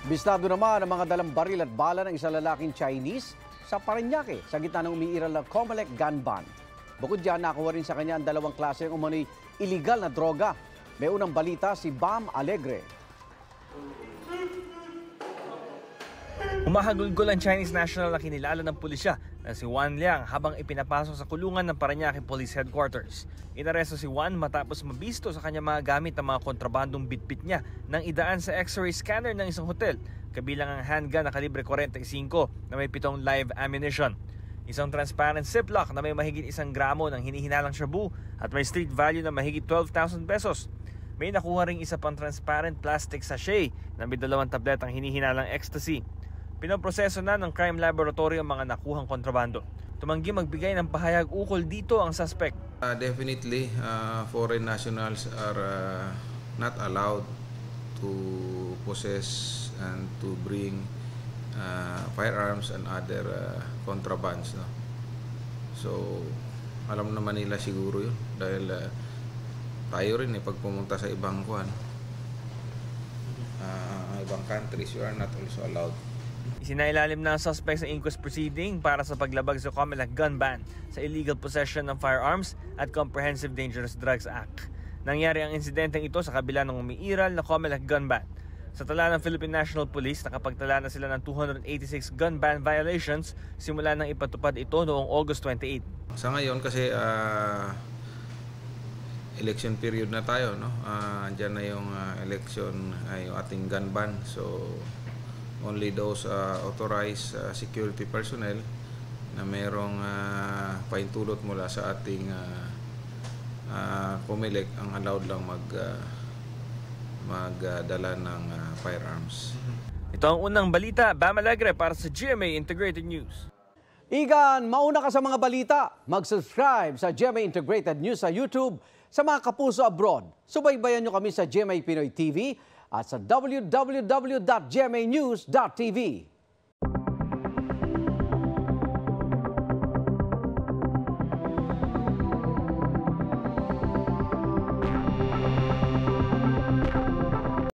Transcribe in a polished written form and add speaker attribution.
Speaker 1: Bistado naman ang mga dalang baril at bala ng isang lalaking Chinese sa Parañaque sa gitna ng umiiral na Comelec gun ban. Bukod dyan, nakuha rin sa kanya ang dalawang klase ng umano'y illegal na droga. May unang balita si Bam Alegre.
Speaker 2: Humahagulgol ang Chinese national na kinilala ng pulisya na si Juan Liang habang ipinapasok sa kulungan ng Parañaque Police Headquarters. Inaresto si Juan matapos mabisto sa kanya mga gamit ng mga kontrabandong bitbit niya nang idaan sa x-ray scanner ng isang hotel, kabilang ang handgun na kalibre 45 na may 7 live ammunition. Isang transparent ziplock na may mahigit 1 gramo ng hinihinalang shabu at may street value na mahigit 12,000 pesos. May nakuha ring isa pang transparent plastic sachet na may 2 tabletang hinihinalang ecstasy. Pinoproseso na ng crime laboratory ang mga nakuhang kontrabando. Tumanggi magbigay ng pahayag ukol dito ang suspect.
Speaker 3: Definitely, foreign nationals are not allowed to possess and to bring firearms and other contrabands. No? So, alam naman nila siguro yun dahil tayo rin pag pumunta sa ibang ibang countries, you are not also allowed.
Speaker 2: Isinailalim na ang suspect sa inquest proceeding para sa paglabag sa Comelec gun ban sa illegal possession ng firearms at Comprehensive Dangerous Drugs Act. Nangyari ang insidenteng ito sa kabila ng umiiral na Comelec gun ban. Sa tala ng Philippine National Police, nakapagtala na sila ng 286 gun ban violations simula nang ipatupad ito noong August 28.
Speaker 3: Sa ngayon kasi election period na tayo, no? Diyan na yung election, yung ating gun ban. So only those authorized security personnel na mayroong paintulot mula sa ating Comelec ang allowed lang magdala ng firearms.
Speaker 2: Ito ang unang balita, Bam Alegre para sa GMA Integrated News.
Speaker 1: Igan, mauna ka sa mga balita. Mag-subscribe sa GMA Integrated News sa YouTube. Sa mga kapuso abroad, subaybayan nyo kami sa GMA Pinoy TV at sa www.gmanews.tv.